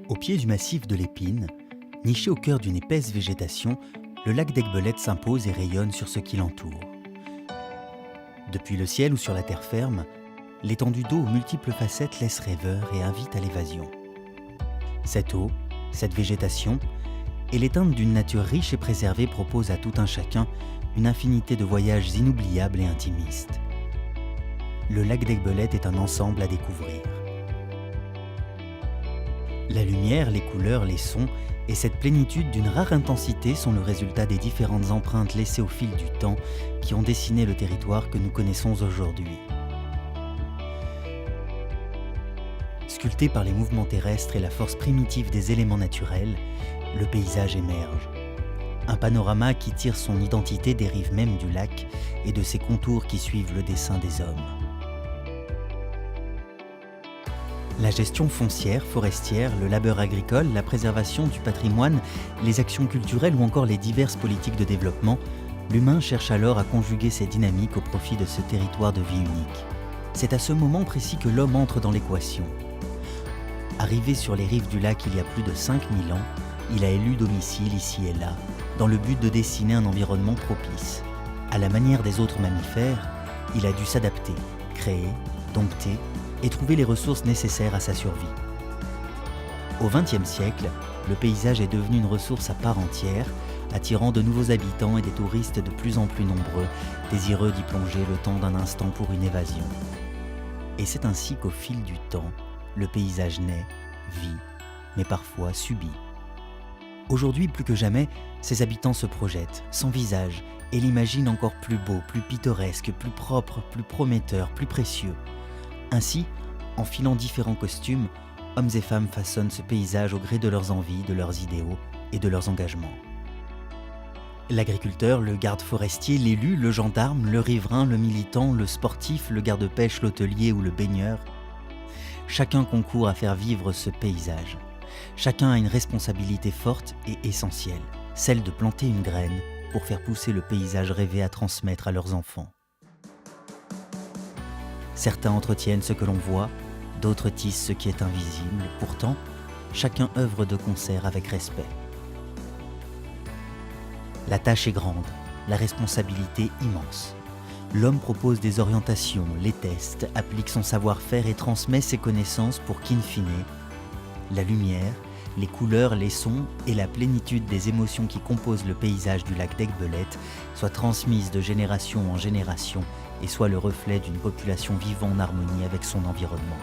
Au pied du massif de l'Épine, niché au cœur d'une épaisse végétation, le lac d'Aiguebelette s'impose et rayonne sur ce qui l'entoure. Depuis le ciel ou sur la terre ferme, l'étendue d'eau aux multiples facettes laisse rêveur et invite à l'évasion. Cette eau, cette végétation, et l'éteinte d'une nature riche et préservée propose à tout un chacun une infinité de voyages inoubliables et intimistes. Le lac d'Aiguebelette est un ensemble à découvrir. La lumière, les couleurs, les sons et cette plénitude d'une rare intensité sont le résultat des différentes empreintes laissées au fil du temps qui ont dessiné le territoire que nous connaissons aujourd'hui. Sculpté par les mouvements terrestres et la force primitive des éléments naturels, le paysage émerge. Un panorama qui tire son identité des rives mêmes du lac et de ses contours qui suivent le dessin des hommes. La gestion foncière, forestière, le labeur agricole, la préservation du patrimoine, les actions culturelles ou encore les diverses politiques de développement, l'humain cherche alors à conjuguer ces dynamiques au profit de ce territoire de vie unique. C'est à ce moment précis que l'homme entre dans l'équation. Arrivé sur les rives du lac il y a plus de 5000 ans, il a élu domicile ici et là, dans le but de dessiner un environnement propice. À la manière des autres mammifères, il a dû s'adapter, créer, dompter et trouver les ressources nécessaires à sa survie. Au XXe siècle, le paysage est devenu une ressource à part entière, attirant de nouveaux habitants et des touristes de plus en plus nombreux, désireux d'y plonger le temps d'un instant pour une évasion. Et c'est ainsi qu'au fil du temps, le paysage naît, vit, mais parfois subit. Aujourd'hui, plus que jamais, ses habitants se projettent, s'envisagent et l'imaginent encore plus beau, plus pittoresque, plus propre, plus prometteur, plus précieux. Ainsi, en filant différents costumes, hommes et femmes façonnent ce paysage au gré de leurs envies, de leurs idéaux et de leurs engagements. L'agriculteur, le garde forestier, l'élu, le gendarme, le riverain, le militant, le sportif, le garde-pêche, l'hôtelier ou le baigneur, chacun concourt à faire vivre ce paysage. Chacun a une responsabilité forte et essentielle, celle de planter une graine pour faire pousser le paysage rêvé à transmettre à leurs enfants. Certains entretiennent ce que l'on voit, d'autres tissent ce qui est invisible. Pourtant, chacun œuvre de concert avec respect. La tâche est grande, la responsabilité immense. L'homme propose des orientations, les teste, applique son savoir-faire et transmet ses connaissances pour qu'in fine, la lumière, les couleurs, les sons et la plénitude des émotions qui composent le paysage du lac d'Aiguebelette soient transmises de génération en génération et soient le reflet d'une population vivant en harmonie avec son environnement.